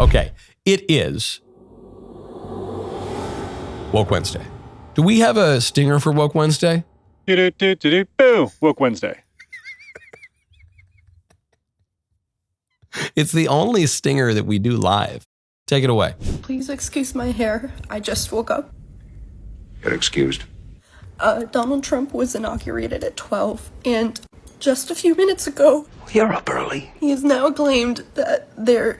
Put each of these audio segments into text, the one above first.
Okay, it is Woke Wednesday. Do we have a stinger for Woke Wednesday? Boo! Woke Wednesday. It's the only stinger that we do live. Take it away. Please excuse my hair. I just woke up. Get excused. Donald Trump was inaugurated at 12, and just a few minutes ago, You're up early. he has now claimed that there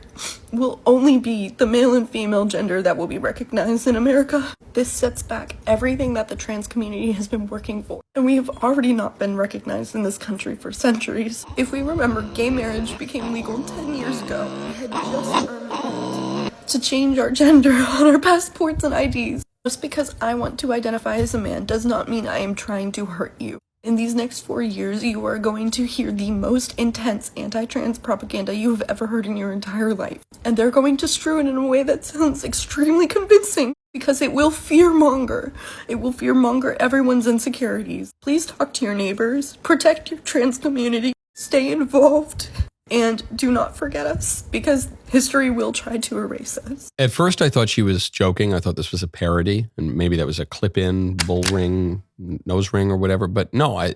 will only be the male and female gender that will be recognized in America. This sets back everything that the trans community has been working for, and we have already not been recognized in this country for centuries. If we remember, gay marriage became legal 10 years ago. We had just earned the right to change our gender on our passports and IDs. Just because I want to identify as a man does not mean I am trying to hurt you. In these next 4 years, you are going to hear the most intense anti-trans propaganda you have ever heard in your entire life. And they're going to strew it in a way that sounds extremely convincing, because it will fearmonger. It will fearmonger everyone's insecurities. Please talk to your neighbors, protect your trans community, stay involved, and do not forget us, because history will try to erase us. At first, I thought she was joking. I thought this was a parody, and maybe that was a clip-in, bull ring, nose ring, or whatever. But no, I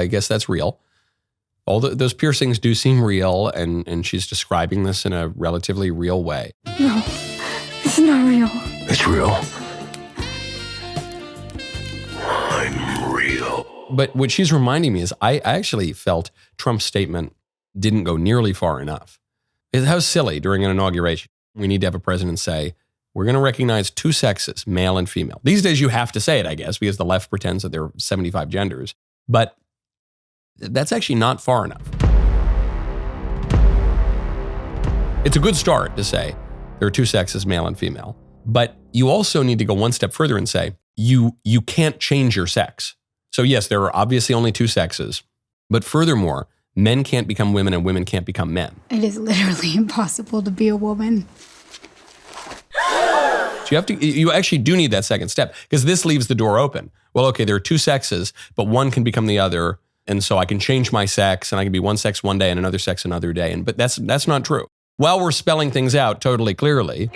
guess that's real. All those piercings do seem real, and she's describing this in a relatively real way. No, it's not real. It's real. I'm real. But what she's reminding me is I actually felt Trump's statement didn't go nearly far enough. How silly during an inauguration. We need to have a president say, we're going to recognize two sexes, male and female. These days you have to say it, I guess, because the left pretends that there are 75 genders. But that's actually not far enough. It's a good start to say there are two sexes, male and female. But you also need to go one step further and say, you can't change your sex. So yes, there are obviously only two sexes. But furthermore, men can't become women and women can't become men. It is literally impossible to be a woman. So you actually do need that second step, because this leaves the door open. Well, okay, there are two sexes, but one can become the other. And so I can change my sex and I can be one sex one day and another sex another day. But that's not true. While we're spelling things out totally clearly.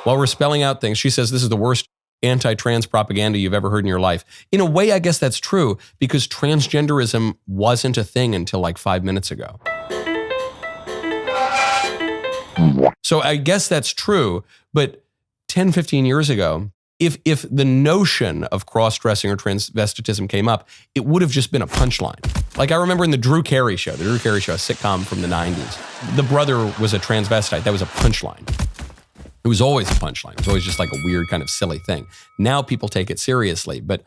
While we're spelling out things, she says this is the worst anti-trans propaganda you've ever heard in your life. In a way, I guess that's true, because transgenderism wasn't a thing until like 5 minutes ago. So I guess that's true, but 10, 15 years ago, if the notion of cross-dressing or transvestitism came up, it would have just been a punchline. Like I remember in the Drew Carey Show, a sitcom from the 90s, the brother was a transvestite. That was a punchline. It was always a punchline. It was always just like a weird kind of silly thing. Now people take it seriously. But,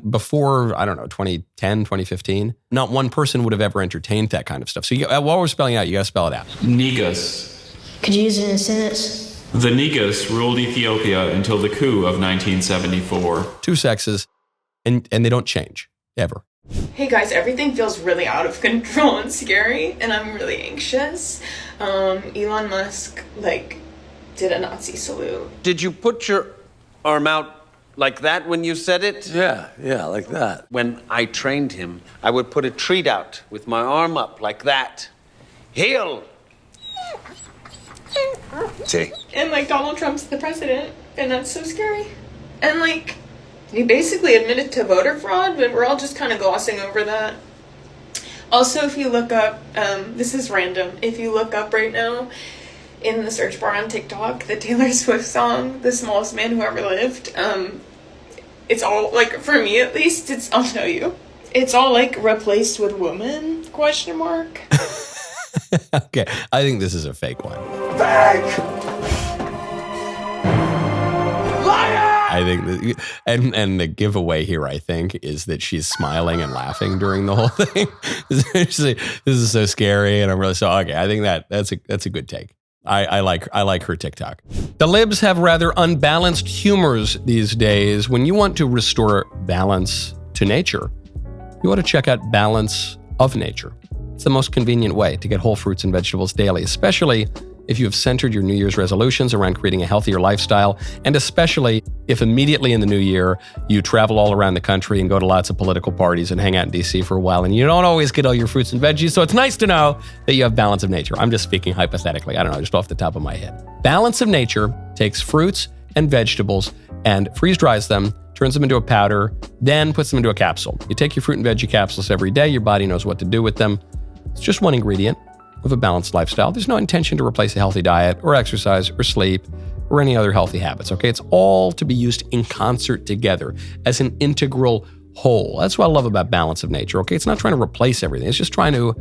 before, 2010, 2015, not one person would have ever entertained that kind of stuff. So while we're spelling out, you got to spell it out. Negus. Could you use it in a sentence? The Negus ruled Ethiopia until the coup of 1974. Two sexes, and they don't change, ever. Hey guys, everything feels really out of control and scary, and I'm really anxious. Elon Musk, did a Nazi salute. Did you put your arm out like that when you said it? Yeah, like that. When I trained him, I would put a treat out with my arm up like that. Heal! See? And Donald Trump's the president, and that's so scary. And he basically admitted to voter fraud, but we're all just kind of glossing over that. Also, if you look up, this is random, if you look up right now, in the search bar on TikTok, the Taylor Swift song, The Smallest Man Who Ever Lived, it's all, for me at least, I'll show you. It's all, replaced with woman, ? Okay, I think this is a fake one. Fake! Liar! I think, and the giveaway here, I think, is that she's smiling and laughing during the whole thing. She's like, this is so scary, and I'm really okay. I think that's a good take. I like her TikTok. The libs have rather unbalanced humors these days. When you want to restore balance to nature, you ought to check out Balance of Nature. It's the most convenient way to get whole fruits and vegetables daily, especially if you have centered your New Year's resolutions around creating a healthier lifestyle, and especially if immediately in the new year you travel all around the country and go to lots of political parties and hang out in DC for a while, and you don't always get all your fruits and veggies, so it's nice to know that you have balance of nature. I'm just speaking hypothetically. I don't know, just off the top of my head. Balance of nature takes fruits and vegetables and freeze dries them, turns them into a powder, then puts them into a capsule. You take your fruit and veggie capsules every day. Your body knows what to do with them. It's just one ingredient of a balanced lifestyle. There's no intention to replace a healthy diet or exercise or sleep or any other healthy habits, okay? It's all to be used in concert together as an integral whole. That's what I love about balance of nature, okay? It's not trying to replace everything. It's just trying to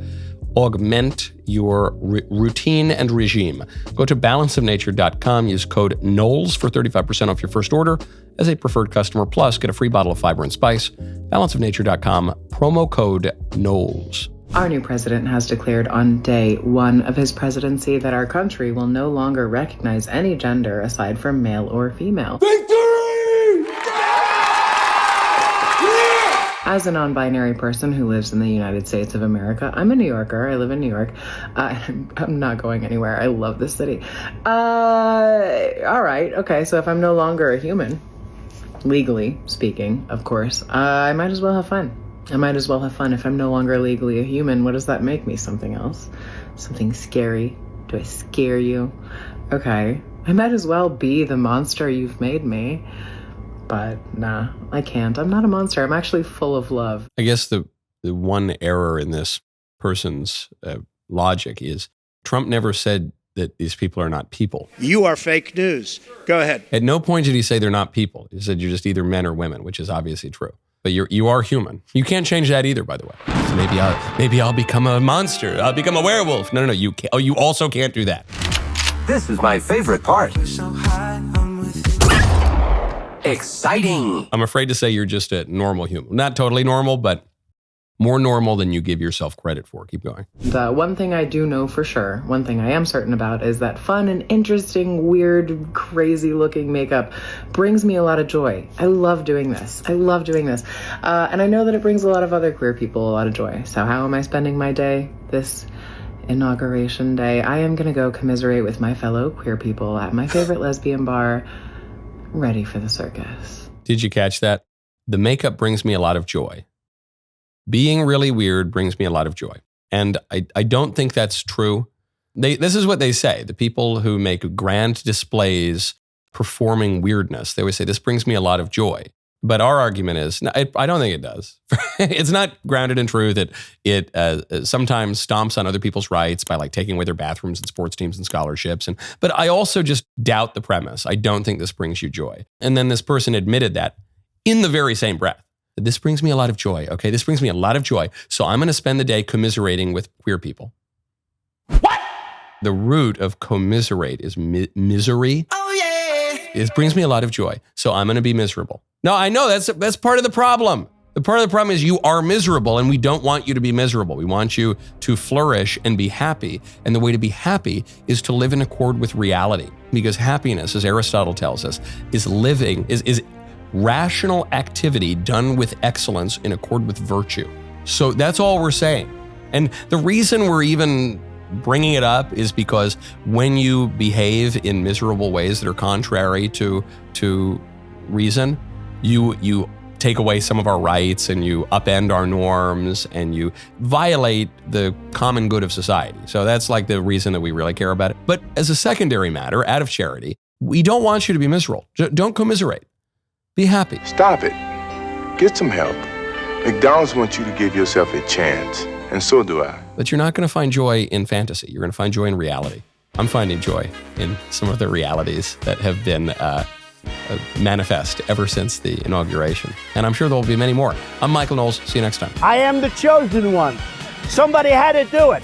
augment your routine and regime. Go to balanceofnature.com, use code Knowles for 35% off your first order as a preferred customer, plus get a free bottle of fiber and spice. Balanceofnature.com, promo code Knowles. Our new president has declared on day one of his presidency that our country will no longer recognize any gender aside from male or female. Victory! As a non-binary person who lives in the United States of America, I'm a New Yorker. I live in New York. I'm not going anywhere. I love this city. All right. Okay. So if I'm no longer a human, legally speaking, of course, I might as well have fun. I might as well have fun. If I'm no longer legally a human, what does that make me? Something else? Something scary? Do I scare you? Okay. I might as well be the monster you've made me. But nah, I can't. I'm not a monster. I'm actually full of love. I guess the one error in this person's logic is Trump never said that these people are not people. You are fake news. Go ahead. At no point did he say they're not people. He said you're just either men or women, which is obviously true. But you are human. You can't change that either, by the way. So maybe I'll become a monster. I'll become a werewolf. No. You can't. Oh, you also can't do that. This is my favorite part. Exciting. I'm afraid to say you're just a normal human. Not totally normal, but more normal than you give yourself credit for. Keep going. The one thing I do know for sure, one thing I am certain about, is that fun and interesting, weird, crazy looking makeup brings me a lot of joy. I love doing this. And I know that it brings a lot of other queer people a lot of joy. So how am I spending my day this inauguration day? I am going to go commiserate with my fellow queer people at my favorite lesbian bar, ready for the circus. Did you catch that? The makeup brings me a lot of joy. Being really weird brings me a lot of joy. And I don't think that's true. This is what they say. The people who make grand displays performing weirdness, they always say, this brings me a lot of joy. But our argument is, no, I don't think it does. It's not grounded in truth. It sometimes stomps on other people's rights by like taking away their bathrooms and sports teams and scholarships. But I also just doubt the premise. I don't think this brings you joy. And then this person admitted that in the very same breath. This brings me a lot of joy. Okay, this brings me a lot of joy. So I'm going to spend the day commiserating with queer people. What? The root of commiserate is misery. Oh, yeah. It brings me a lot of joy. So I'm going to be miserable. No, I know that's part of the problem. The part of the problem is you are miserable and we don't want you to be miserable. We want you to flourish and be happy. And the way to be happy is to live in accord with reality. Because happiness, as Aristotle tells us, is rational activity done with excellence in accord with virtue. So that's all we're saying. And the reason we're even bringing it up is because when you behave in miserable ways that are contrary to reason, you take away some of our rights and you upend our norms and you violate the common good of society. So that's like the reason that we really care about it. But as a secondary matter, out of charity, we don't want you to be miserable. Don't commiserate. Be happy. Stop it. Get some help. McDonald's wants you to give yourself a chance, and so do I. But you're not going to find joy in fantasy. You're going to find joy in reality. I'm finding joy in some of the realities that have been manifest ever since the inauguration. And I'm sure there will be many more. I'm Michael Knowles. See you next time. I am the chosen one. Somebody had to do it.